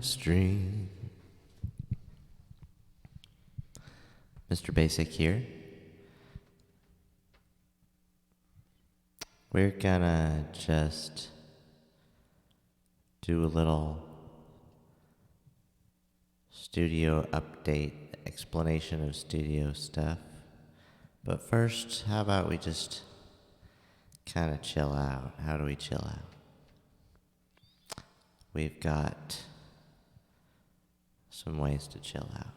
Stream. Mr. Basic here. We're gonna just do a little studio update, explanation of studio stuff. But first, how about we just kind of chill out? How do we chill out? We've got some ways to chill out.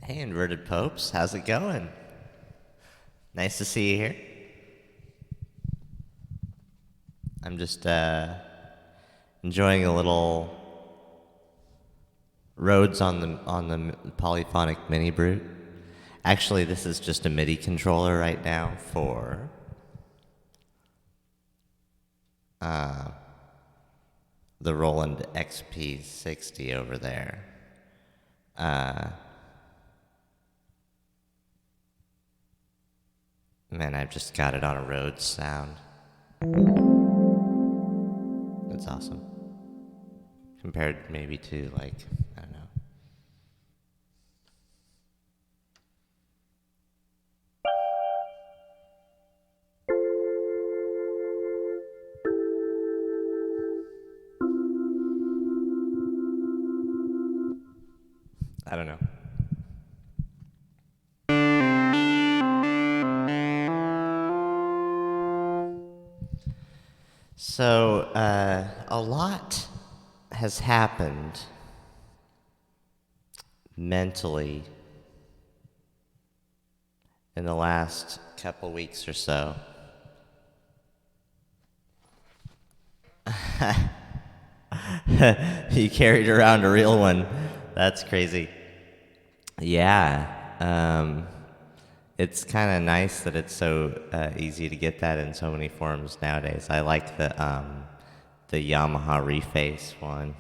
Hey, Inverted Popes, how's it going? Nice to see you here. I'm just enjoying a little Rhodes on the Polyphonic Mini Brute. Actually, this is just a MIDI controller right now for the Roland XP60 over there. Man, I've just got it on a Rhodes sound. It's awesome. Compared maybe to, like, I don't know. I don't know. So, a lot has happened mentally in the last couple weeks or so. You carried around a real one. That's crazy. Yeah. It's kind of nice that it's so easy to get that in so many forms nowadays. I like the Yamaha Reface one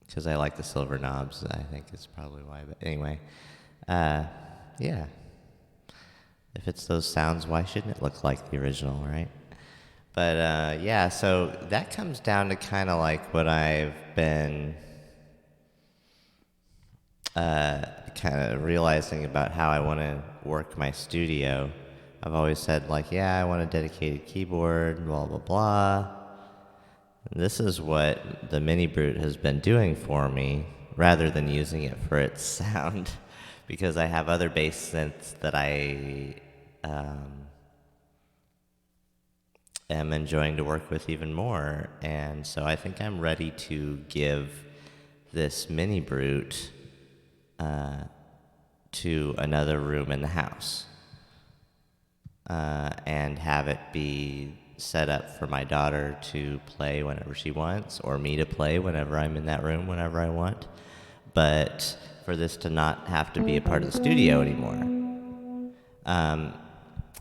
because I like the silver knobs. I think is probably why. But anyway, yeah. If it's those sounds, why shouldn't it look like the original, right? But yeah, so that comes down to kind of like what I've been kind of realizing about how I want to work my studio. I've always said, like, yeah, I want a dedicated keyboard, blah, blah, blah. And this is what the Mini Brute has been doing for me, rather than using it for its sound, because I have other bass synths that I am enjoying to work with even more. And so I think I'm ready to give this Mini Brute to another room in the house and have it be set up for my daughter to play whenever she wants, or me to play whenever I'm in that room whenever I want, but for this to not have to be a part of the studio anymore.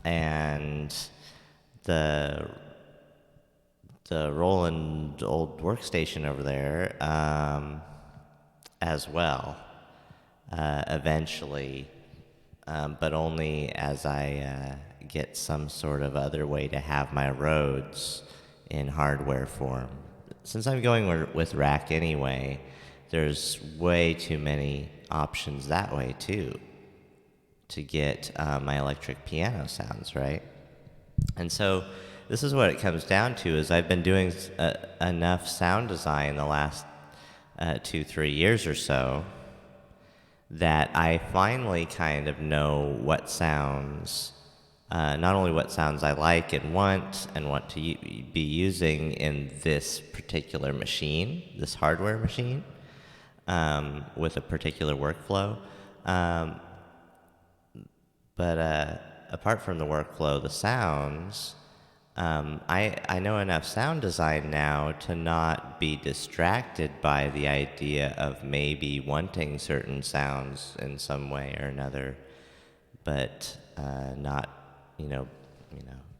And the Roland old workstation over there as well, eventually, but only as I get some sort of other way to have my Rhodes in hardware form. Since I'm going with rack anyway, there's way too many options that way too to get my electric piano sounds, right? And so this is what it comes down to, is I've been doing enough sound design the last 2-3 years or so that I finally kind of know what sounds, not only what sounds I like and want to be using in this particular machine, this hardware machine, with a particular workflow, but apart from the workflow, the sounds, I know enough sound design now to not be distracted by the idea of maybe wanting certain sounds in some way or another, but not,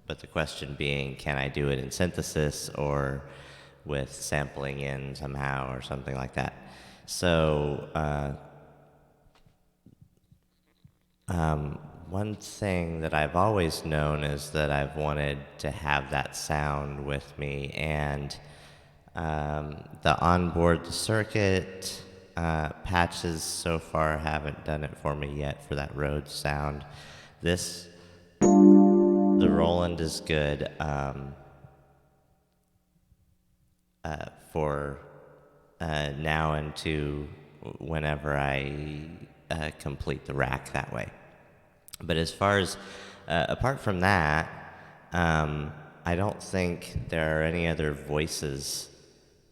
but the question being, can I do it in synthesis or with sampling in somehow or something like that? So, one thing that I've always known is that I've wanted to have that sound with me, and the onboard circuit patches so far haven't done it for me yet for that Rhodes sound. The Roland is good for now and to whenever I complete the rack that way. But as far as, apart from that, I don't think there are any other voices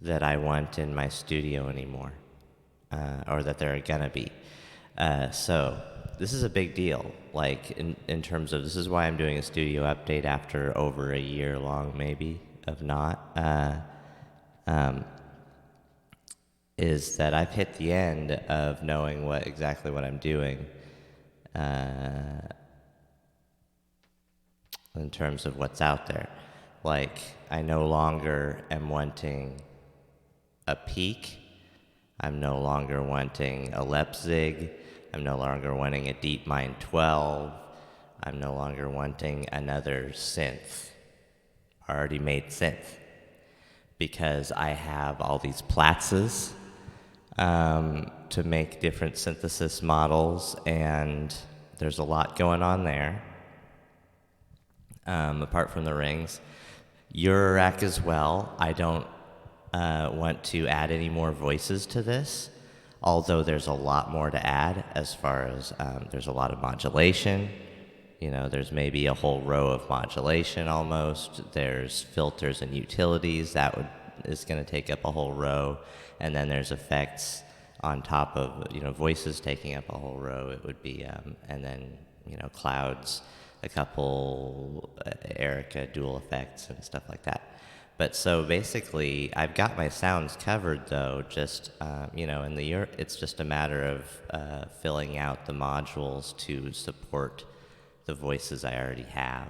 that I want in my studio anymore, or that there are gonna be. So this is a big deal, like in terms of, this is why I'm doing a studio update after over a year long maybe of not. is that I've hit the end of knowing exactly what I'm doing in terms of what's out there. Like, I no longer am wanting a peak. I'm no longer wanting a Leipzig. I'm no longer wanting a DeepMind 12. I'm no longer wanting another synth, already made synth, because I have all these Platzes to make different synthesis models, and there's a lot going on there. Apart from the rings, Eurorack as well. I don't want to add any more voices to this, although there's a lot more to add as far as there's a lot of modulation. There's maybe a whole row of modulation almost. There's filters and utilities is going to take up a whole row, and then there's effects on top of voices taking up a whole row. It would be and then clouds, a couple Erica dual effects and stuff like that. But so basically, I've got my sounds covered, though. Just in the it's just a matter of filling out the modules to support the voices I already have.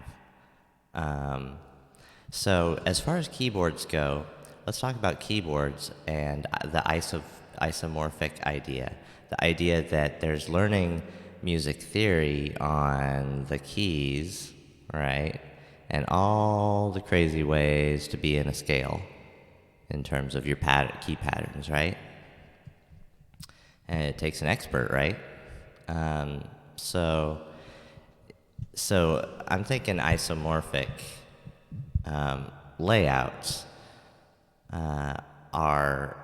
So as far as keyboards go, let's talk about keyboards and the isomorphic idea. The idea that there's learning music theory on the keys, right? And all the crazy ways to be in a scale in terms of your key patterns, right? And it takes an expert, right? So I'm thinking isomorphic layouts are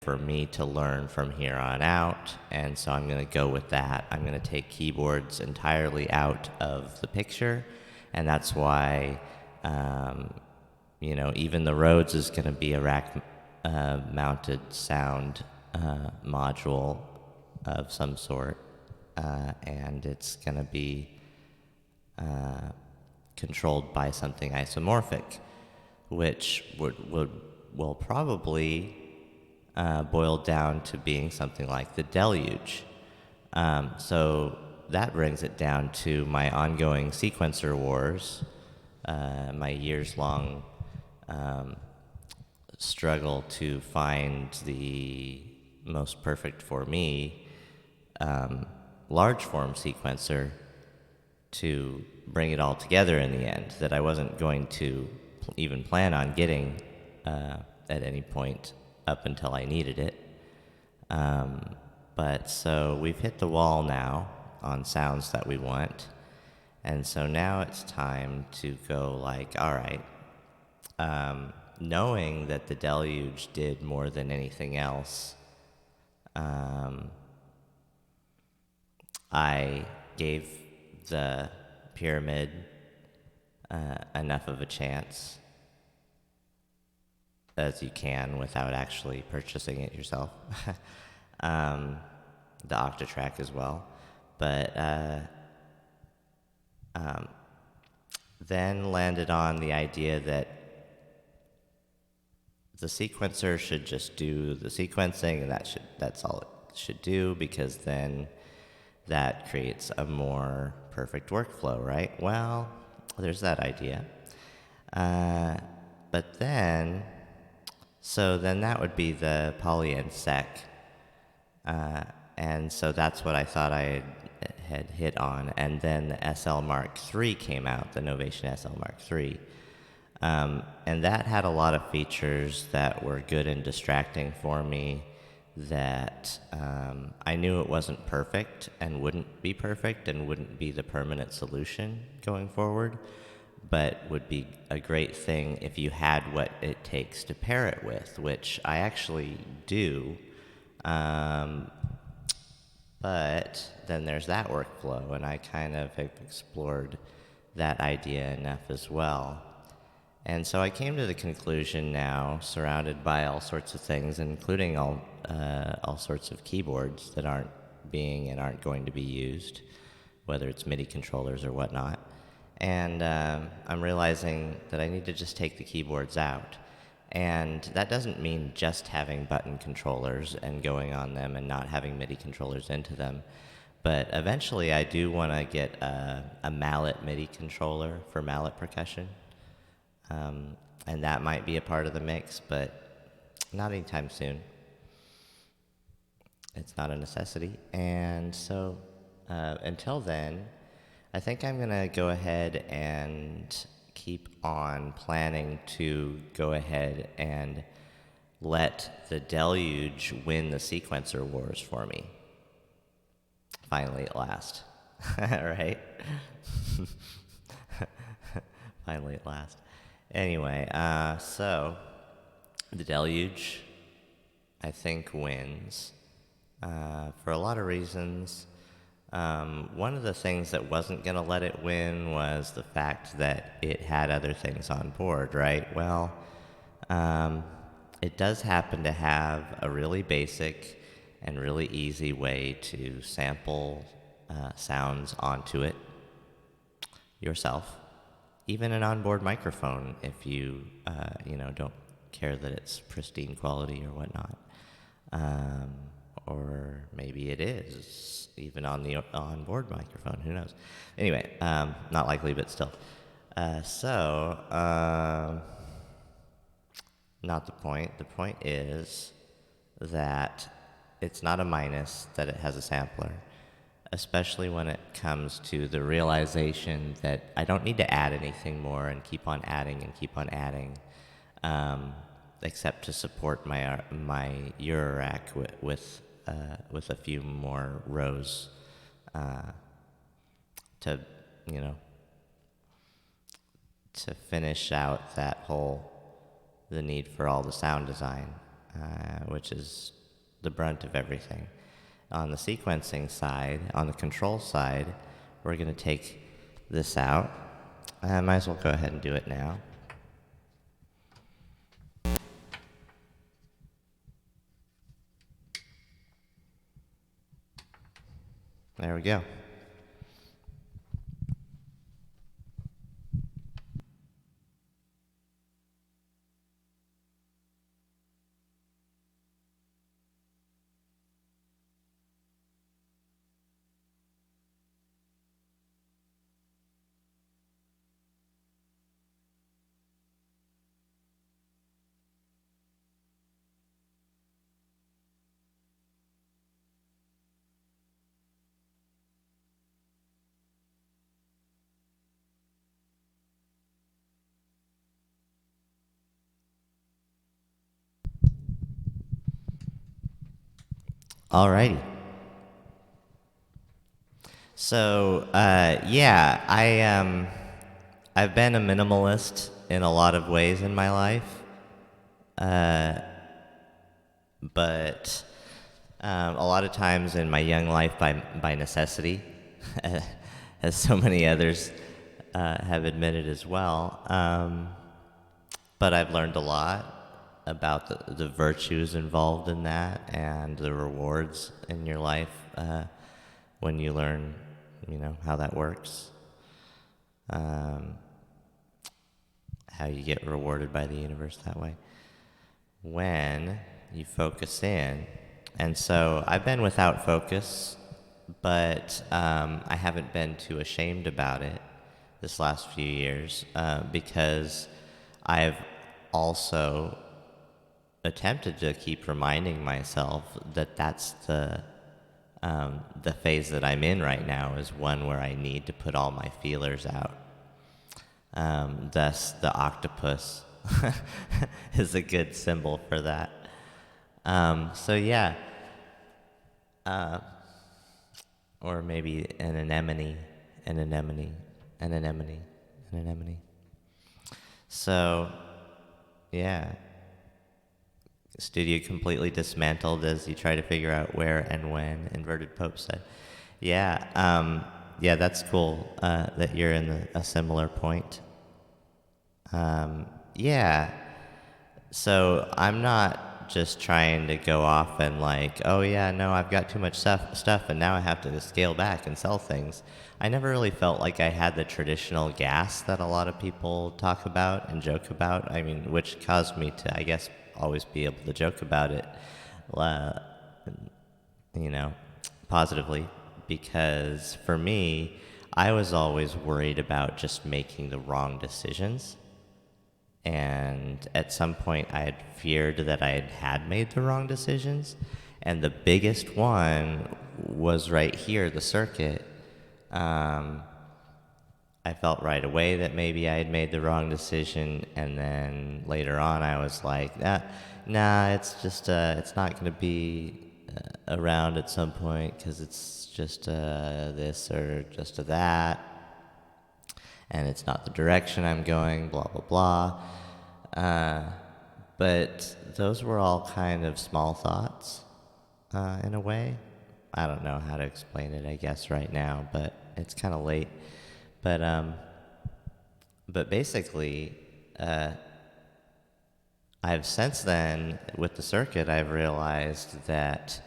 for me to learn from here on out, and so I'm going to go with that. I'm going to take keyboards entirely out of the picture, and that's why even the Rhodes is going to be a rack mounted sound module of some sort, and it's going to be controlled by something isomorphic, which will probably boil down to being something like the Deluge. So that brings it down to my ongoing sequencer wars, my years-long struggle to find the most perfect for me large form sequencer to bring it all together in the end, that I wasn't going to even plan on getting at any point up until I needed it. But so we've hit the wall now on sounds that we want, and so now it's time to go like, all right, knowing that the Deluge did more than anything else, I gave the Pyramid enough of a chance as you can without actually purchasing it yourself. The Octatrack as well. But then landed on the idea that the sequencer should just do the sequencing, and that's all it should do, because then that creates a more perfect workflow, right? Well, there's that idea. But then, so then that would be the Polyend Sec. And so that's what I thought I had hit on. And then the SL Mark III came out, the Novation SL Mark III. And that had a lot of features that were good and distracting for me, that I knew it wasn't perfect and wouldn't be perfect and wouldn't be the permanent solution going forward, but would be a great thing if you had what it takes to pair it with, which I actually do. But then there's that workflow, and I kind of have explored that idea enough as well. And so I came to the conclusion now, surrounded by all sorts of things, including all sorts of keyboards that aren't being and aren't going to be used, whether it's MIDI controllers or whatnot. And I'm realizing that I need to just take the keyboards out. And that doesn't mean just having button controllers and going on them and not having MIDI controllers into them. But eventually I do want to get a mallet MIDI controller for mallet percussion. And that might be a part of the mix, but not anytime soon. It's not a necessity. And so until then, I think I'm going to go ahead and keep on planning to go ahead and let the Deluge win the sequencer wars for me. Finally, at last. Right? Finally, at last. Anyway, so the Deluge, I think, wins for a lot of reasons. One of the things that wasn't going to let it win was the fact that it had other things on board, right? Well, it does happen to have a really basic and really easy way to sample sounds onto it yourself. Even an onboard microphone, if you don't care that it's pristine quality or whatnot. Or maybe it is, even on the onboard microphone, who knows. Anyway, not likely, but still. Not the point. The point is that it's not a minus that it has a sampler, especially when it comes to the realization that I don't need to add anything more and keep on adding, except to support my Eurorack with a few more rows to finish out the need for all the sound design, which is the brunt of everything. On the sequencing side, on the control side, we're going to take this out. I might as well go ahead and do it now. There we go. Alrighty. So, I've been a minimalist in a lot of ways in my life, but a lot of times in my young life by necessity, as so many others have admitted as well. But I've learned a lot about the virtues involved in that and the rewards in your life when you learn, how that works. How you get rewarded by the universe that way when you focus in. And so I've been without focus, but I haven't been too ashamed about it this last few years because I've also attempted to keep reminding myself that that's the phase that I'm in right now is one where I need to put all my feelers out. Thus, the octopus is a good symbol for that. Or maybe an anemone. So, yeah. Studio completely dismantled as you try to figure out where and when, Inverted Pope said. Yeah, that's cool that you're in a similar point. So I'm not just trying to go off and like, oh yeah, no, I've got too much stuff, and now I have to scale back and sell things. I never really felt like I had the traditional gas that a lot of people talk about and joke about. I mean, which caused me to, I guess, always be able to joke about it, uh, you know, positively, because for me, I was always worried about just making the wrong decisions. And at some point, I had feared that I had made the wrong decisions. And the biggest one was right here, the circuit. I felt right away that maybe I had made the wrong decision. And then later on, I was like, nah, it's just, it's not going to be around at some point because it's just this or just that. And it's not the direction I'm going, blah, blah, blah. But those were all kind of small thoughts, in a way. I don't know how to explain it, I guess, right now, but it's kind of late. But basically, I've since then, with the circuit, I've realized that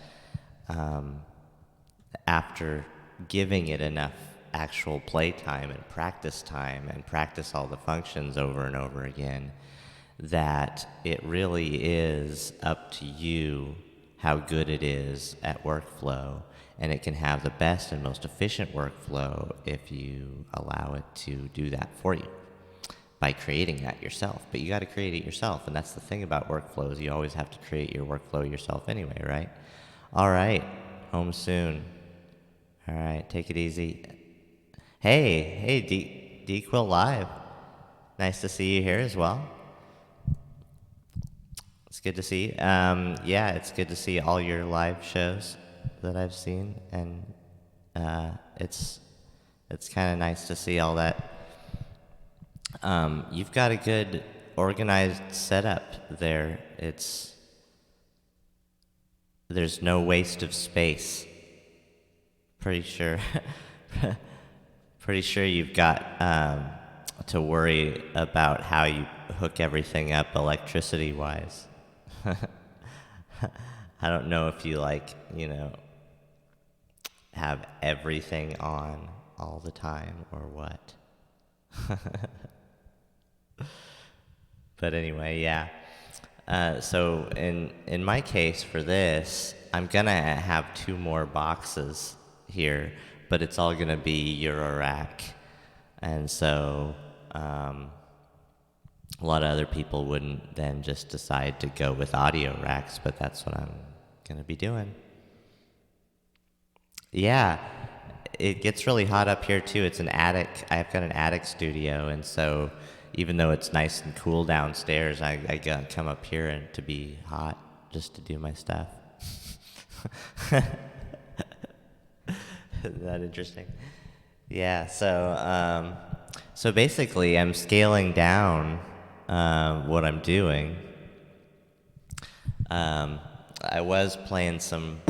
after giving it enough actual play time and practice all the functions over and over again, that it really is up to you how good it is at workflow, and it can have the best and most efficient workflow if you allow it to do that for you by creating that yourself. But you got to create it yourself, and that's the thing about workflows. You always have to create your workflow yourself anyway, right? All right, home soon. All right, take it easy. Hey, D-Quill Live. Nice to see you here as well. It's good to see you. Yeah, it's good to see all your live shows that I've seen, and it's kind of nice to see all that. You've got a good organized setup there. There's no waste of space. Pretty sure you've got to worry about how you hook everything up electricity wise. I don't know if you have everything on all the time or what. But anyway, yeah. So in my case for this, I'm gonna have 2 more boxes here, but it's all gonna be Eurorack, and so a lot of other people wouldn't then just decide to go with audio racks, but that's what I'm gonna be doing. Yeah, it gets really hot up here too. It's an attic. I've got an attic studio, and so even though it's nice and cool downstairs, I gotta come up here and to be hot just to do my stuff. Isn't that interesting? Yeah. So basically, I'm scaling down what I'm doing. I was playing some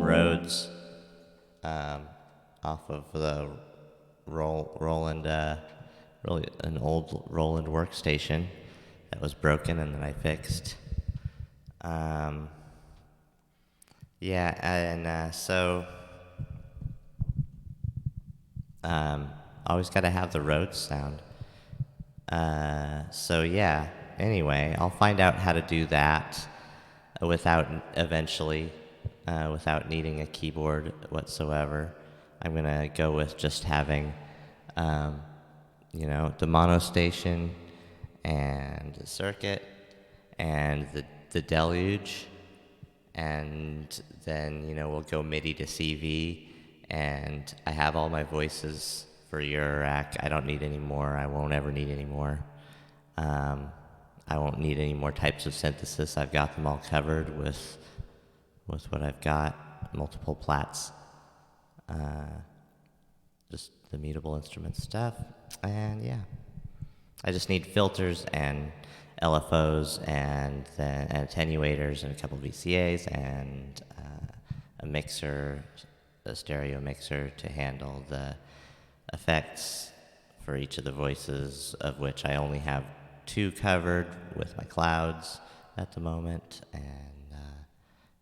Rhodes off of the Roland, really an old Roland workstation that was broken and that I fixed. Yeah, and so always got to have the Rhodes sound. So yeah, anyway, I'll find out how to do that without needing a keyboard whatsoever. I'm gonna go with just having, the mono station and the circuit and the deluge, and then we'll go MIDI to CV, and I have all my voices for Eurorack. I don't need any more. I won't ever need any more. I won't need any more types of synthesis. I've got them all covered with what I've got, multiple plats, just the mutable instrument stuff, and yeah. I just need filters and LFOs and then attenuators and a couple of VCAs and a mixer, a stereo mixer to handle the effects for each of the voices, of which I only have too covered with my clouds at the moment, and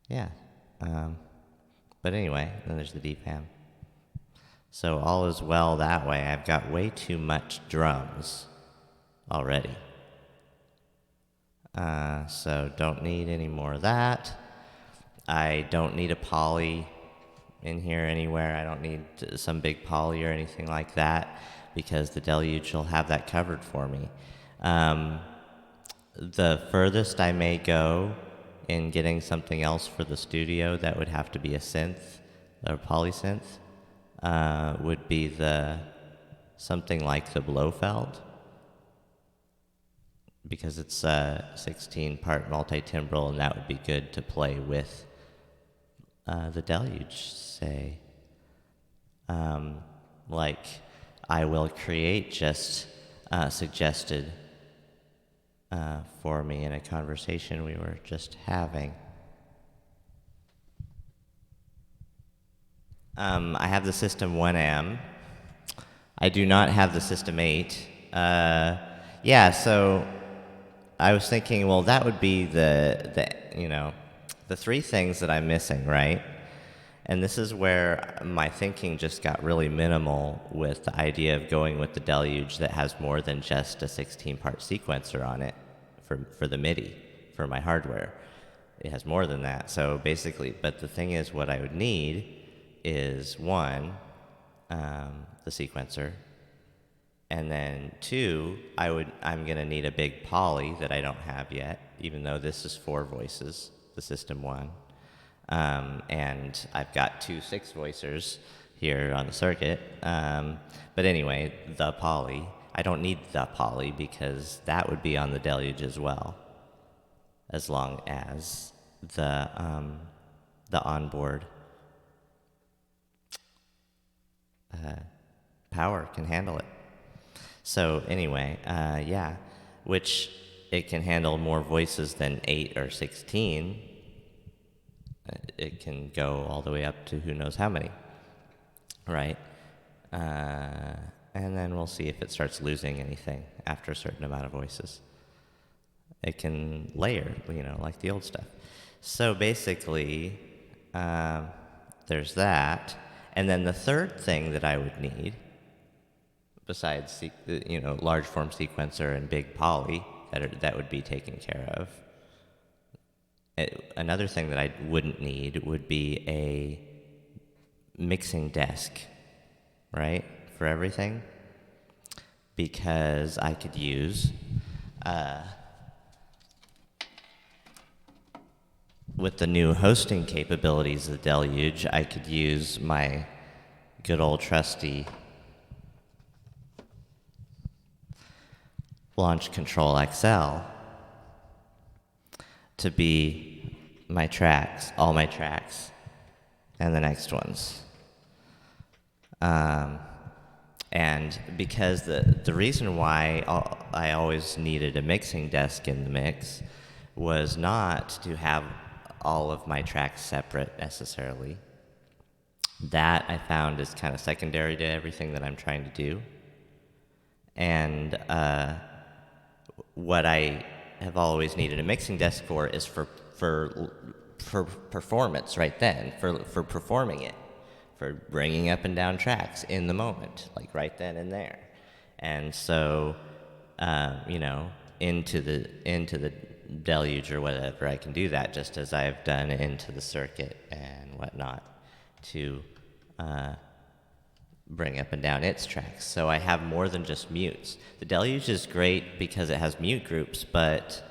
yeah. But anyway, then there's the DPAM. So all is well that way. I've got way too much drums already. So don't need any more of that. I don't need a poly in here anywhere. I don't need some big poly or anything like that, because the Deluge will have that covered for me. The furthest I may go in getting something else for the studio that would have to be a synth or polysynth would be something like the Blofeld, because it's a 16-part multi-timbral, and that would be good to play with the Deluge, say. Like I Will Create just suggested for me in a conversation we were just having. I have the System 1M. I do not have the System 8. Yeah, so I was thinking, well, that would be the three things that I'm missing, right? And this is where my thinking just got really minimal with the idea of going with the Deluge that has more than just a 16-part sequencer on it for the MIDI, for my hardware. It has more than that. So basically, but the thing is, what I would need is one, the sequencer, and then two, I'm gonna need a big poly that I don't have yet, even though this is 4 voices, the System 1. And I've got 2 6-voicers here on the circuit. But anyway, the poly. I don't need the poly because that would be on the Deluge as well, as long as the onboard power can handle it. So anyway, yeah, which it can handle more voices than 8 or 16. It can go all the way up to who knows how many, right? And then we'll see if it starts losing anything after a certain amount of voices. It can layer, like the old stuff. So basically, there's that. And then the third thing that I would need, besides large form sequencer and big poly that would be taken care of, another thing that I wouldn't need would be a mixing desk, right, for everything, because I could use, with the new hosting capabilities of the Deluge, I could use my good old trusty Launch Control XL to be my tracks, all my tracks, and the next ones. And because the reason why I always needed a mixing desk in the mix was not to have all of my tracks separate necessarily. That I found is kind of secondary to everything that I'm trying to do. And what I have always needed a mixing desk for is for performance right then, for performing it, for bringing up and down tracks in the moment, like right then and there. And so, into the Deluge or whatever, I can do that just as I've done into the circuit and whatnot to bring up and down its tracks. So I have more than just mutes. The Deluge is great because it has mute groups, but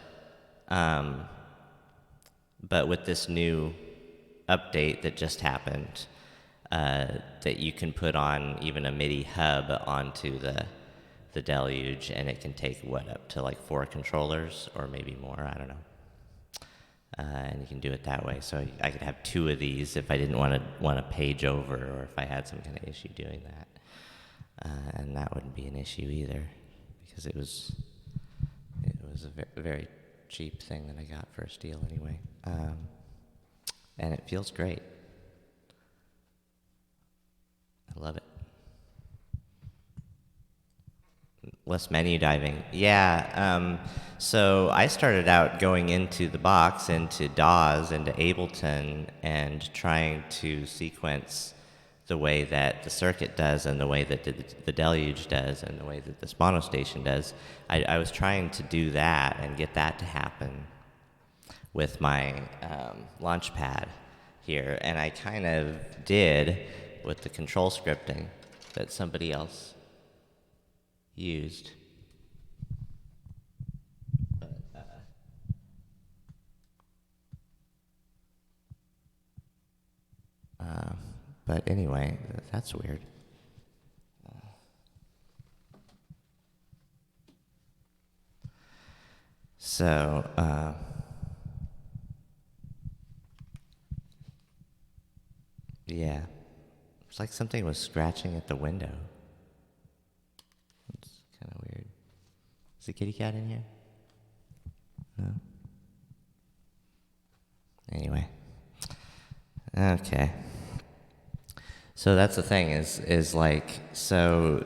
with this new update that just happened, that you can put on even a MIDI hub onto the Deluge, and it can take up to like 4 controllers or maybe more, I don't know. And you can do it that way. So I could have 2 of these if I didn't want to page over, or if I had some kind of issue doing that. And that wouldn't be an issue either, because it was a very cheap thing that I got for a steal anyway. And it feels great. I love it. Less menu diving. Yeah. So I started out going into the box, into DAWs, into Ableton, and trying to sequence the way that the circuit does, and the way that the Deluge does, and the way that this mono station does. I was trying to do that and get that to happen with my Launchpad here, and I kind of did with the control scripting that somebody else used. But anyway, that's weird. So, yeah. It's like something was scratching at the window. It's kind of weird. Is the kitty cat in here? No? Anyway. Okay. So that's the thing is like, so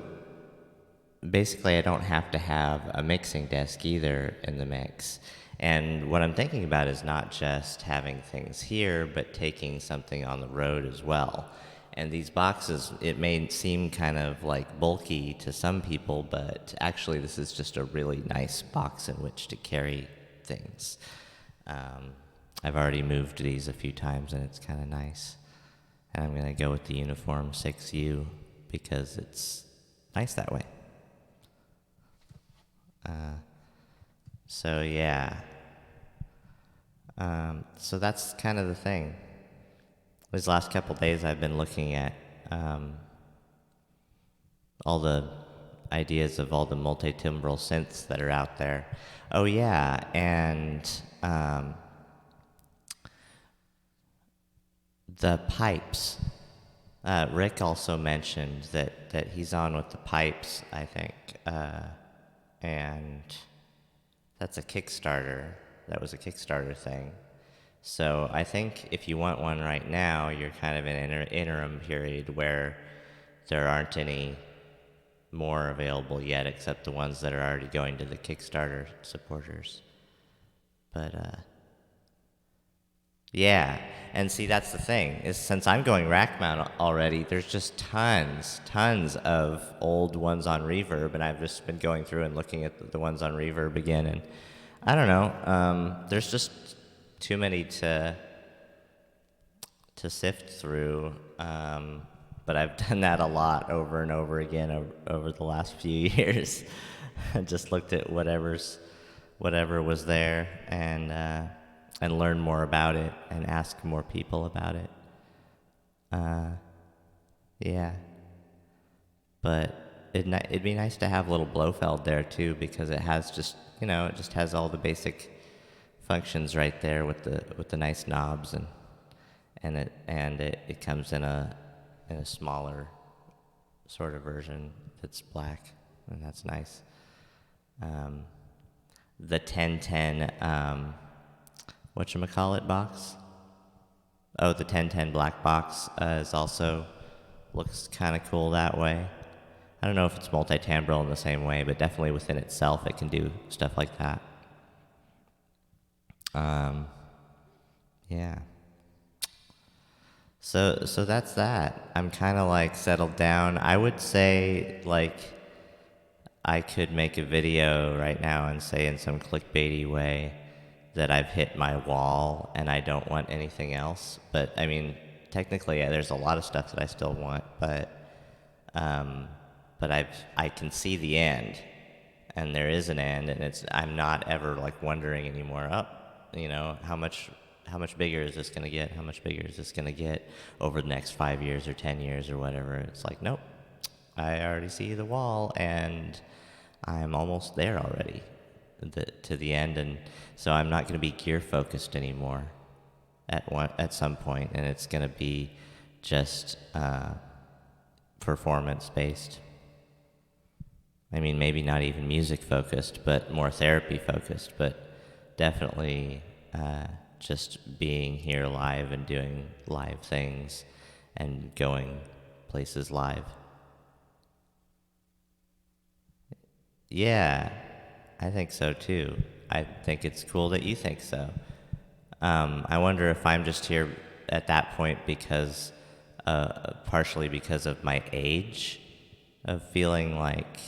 basically I don't have to have a mixing desk either in the mix. And what I'm thinking about is not just having things here, but taking something on the road as well. And these boxes, it may seem kind of like bulky to some people, but actually this is just a really nice box in which to carry things. I've already moved these a few times and it's kind of nice. And I'm going to go with the Uniform 6U because it's nice that way. So yeah. So that's kind of the thing. These last couple days I've been looking at all the ideas of all the multi-timbral synths that are out there. Oh yeah, and the pipes. Rick also mentioned that he's on with the pipes, I think, and that's a Kickstarter. That was a Kickstarter thing. So I think if you want one right now, you're kind of in an interim period where there aren't any more available yet, except the ones that are already going to the Kickstarter supporters. But yeah, and see, that's the thing, is since I'm going rack mount already, there's just tons of old ones on Reverb, and I've just been going through and looking at the ones on Reverb again, and I don't know, there's just too many to sift through, but I've done that a lot over and over again over the last few years. I just looked at whatever was there and learn more about it and ask more people about it. Yeah. But it'd be nice to have a little Blofeld there too, because it has just, it just has all the basic functions right there with the nice knobs, and it comes in a smaller sort of version that's black, and that's nice. The 1010 whatchamacallit box? Oh, the 1010 black box is also looks kind of cool that way. I don't know if it's multi-timbral in the same way, but definitely within itself it can do stuff like that. Yeah. So that's that. I'm kind of like settled down. I would say like I could make a video right now and say in some clickbaity way that I've hit my wall and I don't want anything else. But I mean, technically, there's a lot of stuff that I still want, but I can see the end, and there is an end, and I'm not ever like wondering anymore. How much bigger is this gonna get? How much bigger is this gonna get over the next 5 years or 10 years or whatever? It's like, nope, I already see the wall, and I'm almost there already to the end, and so I'm not going to be gear focused anymore at some point, and it's going to be just performance based. I mean, maybe not even music focused, but more therapy focused, but definitely just being here live and doing live things and going places live. Yeah, I think so too. I think it's cool that you think so. I wonder if I'm just here at that point because, partially because of my age, of feeling like,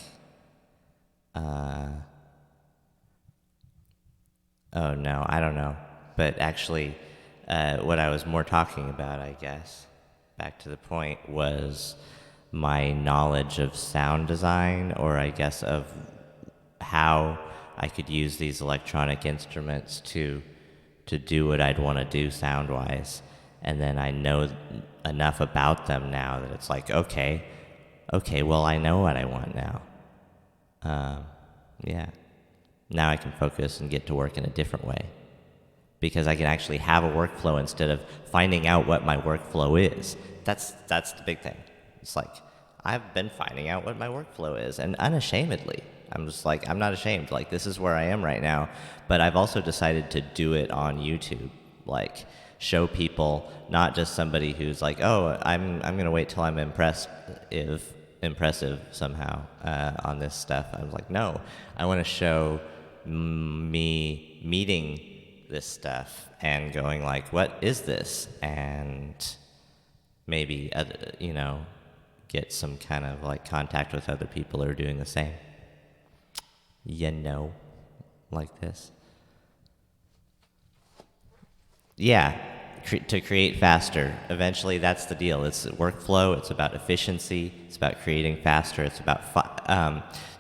oh no, I don't know. But actually, what I was more talking about, I guess, back to the point, was my knowledge of sound design, or I guess of how I could use these electronic instruments to do what I'd want to do sound wise. And then I know enough about them now that it's like, okay, well, I know what I want now. Yeah. Now I can focus and get to work in a different way because I can actually have a workflow instead of finding out what my workflow is. That's the big thing. It's like I've been finding out what my workflow is, and unashamedly. I'm just like, I'm not ashamed. Like, this is where I am right now. But I've also decided to do it on YouTube. Like, show people, not just somebody who's like, oh, I'm gonna wait till I'm impressive somehow on this stuff. I was like, no, I want to show me meeting this stuff and going like, what is this? And maybe get some kind of like contact with other people who are doing the same. Like this. Yeah, to create faster. Eventually, that's the deal. It's workflow. It's about efficiency. It's about creating faster. It's about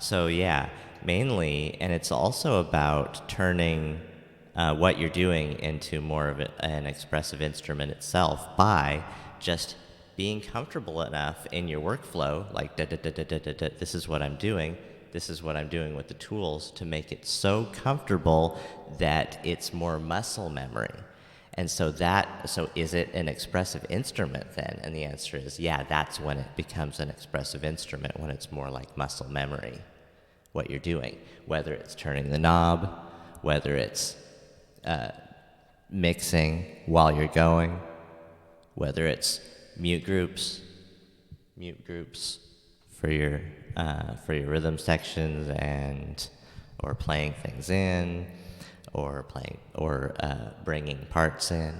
so yeah, mainly, and it's also about turning what you're doing into more of an expressive instrument itself by just being comfortable enough in your workflow, like this is what I'm doing. This is what I'm doing with the tools to make it so comfortable that it's more muscle memory. And so is it an expressive instrument then? And the answer is, yeah, that's when it becomes an expressive instrument, when it's more like muscle memory, what you're doing. Whether it's turning the knob, whether it's mixing while you're going, whether it's mute groups for your rhythm sections or playing things in, or bringing parts in,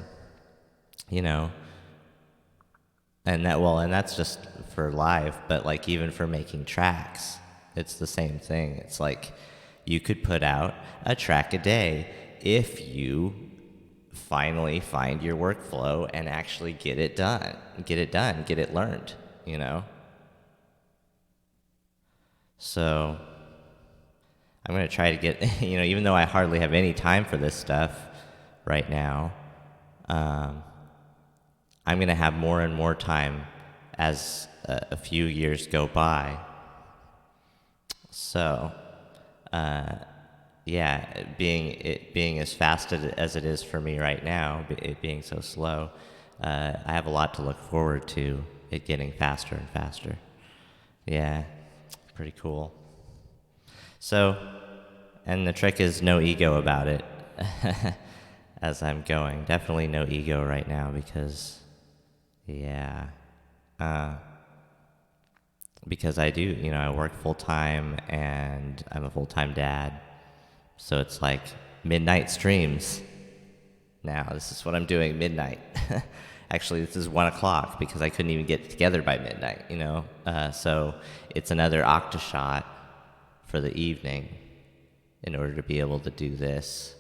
and that's just for live, but like even for making tracks, it's the same thing. It's like you could put out a track a day if you finally find your workflow and actually get it learned, So I'm going to try to get, even though I hardly have any time for this stuff right now, I'm going to have more and more time as a few years go by. So, being as fast as it is for me right now, it being so slow, I have a lot to look forward to, it getting faster and faster. Yeah, pretty cool. So, and the trick is no ego about it as I'm going. Definitely no ego right now because I do, I work full time and I'm a full time dad. So it's like midnight streams. Now, this is what I'm doing midnight. Actually, this is 1:00 because I couldn't even get together by midnight, so it's another Octoshot for the evening in order to be able to do this.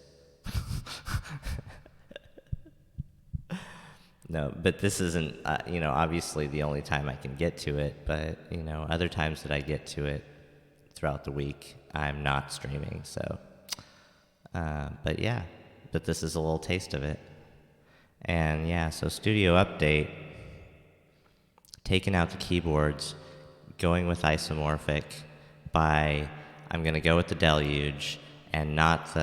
No, but this isn't, obviously the only time I can get to it, but, other times that I get to it throughout the week, I'm not streaming, so, but this is a little taste of it. And yeah, so studio update, taking out the keyboards, going with isomorphic I'm going to go with the Deluge and not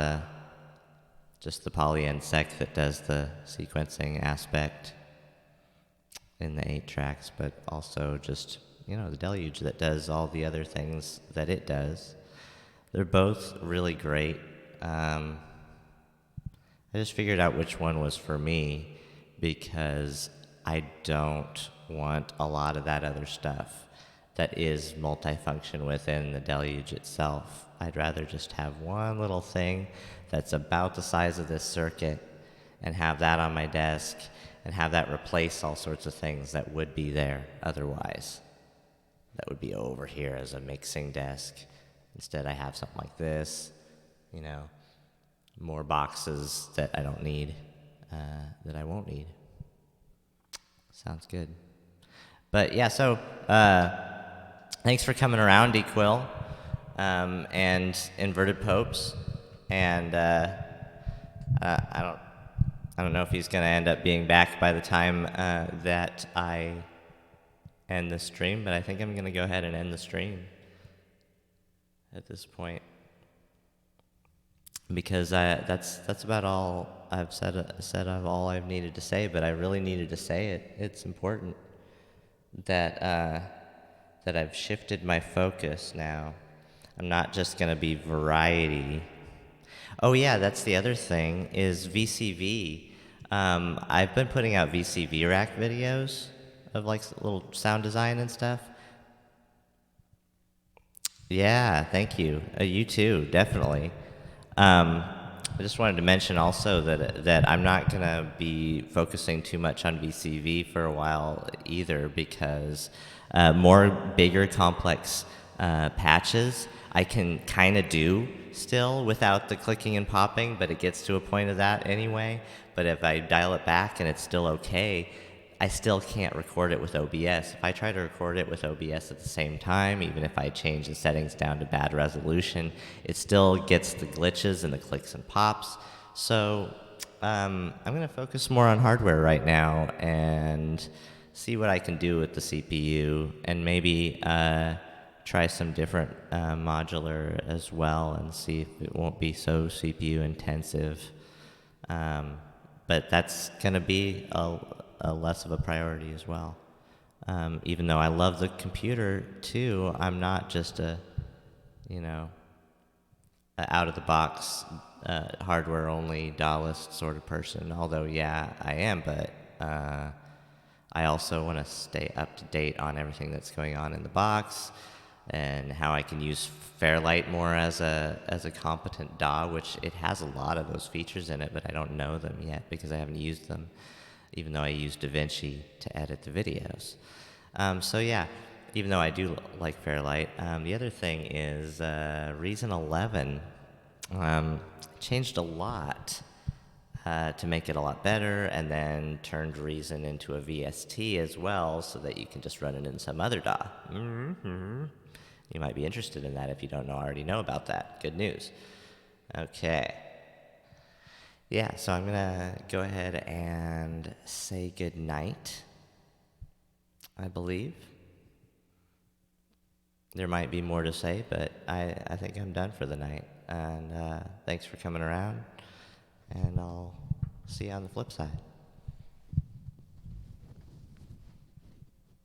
just the Poly-NSEC that does the sequencing aspect in the 8 tracks, but also just, the Deluge that does all the other things that it does. They're both really great. I just figured out which one was for me because I don't want a lot of that other stuff. that is multifunction within the Deluge itself. I'd rather just have one little thing that's about the size of this circuit and have that on my desk and have that replace all sorts of things that would be there otherwise. That would be over here as a mixing desk. Instead, I have something like this, more boxes that I don't need, that I won't need. Sounds good. But yeah, so thanks for coming around, D-Quill, and Inverted Popes, and I don't know if he's going to end up being back by the time that I end the stream, but I think I'm going to go ahead and end the stream at this point, because that's about all I've said of all I've needed to say. But I really needed to say it. It's important that I've shifted my focus now. I'm not just going to be variety. Oh yeah, that's the other thing is VCV. I've been putting out VCV rack videos of like little sound design and stuff. Yeah, thank you. You too, definitely. I just wanted to mention also that I'm not going to be focusing too much on VCV for a while either, because more bigger, complex patches I can kind of do still without the clicking and popping, but it gets to a point of that anyway. But if I dial it back and it's still okay, I still can't record it with OBS. If I try to record it with OBS at the same time, even if I change the settings down to bad resolution, it still gets the glitches and the clicks and pops. So I'm going to focus more on hardware right now and see what I can do with the CPU, and maybe try some different modular as well, and see if it won't be so CPU intensive. But that's going to be a less of a priority as well. Even though I love the computer too, I'm not just a out-of-the-box hardware-only DAWist sort of person. Although, yeah, I am, but I also want to stay up to date on everything that's going on in the box, and how I can use Fairlight more as a competent DAW, which it has a lot of those features in it, but I don't know them yet because I haven't used them, even though I use DaVinci to edit the videos. So yeah, even though I do like Fairlight, the other thing is Reason 11 changed a lot to make it a lot better, and then turned Reason into a VST as well, so that you can just run it in some other DAW. Mm-hmm. You might be interested in that if you don't already know about that. Good news. Okay. Yeah, so I'm going to go ahead and say good night, I believe. There might be more to say, but I think I'm done for the night. And thanks for coming around, and I'll see you on the flip side.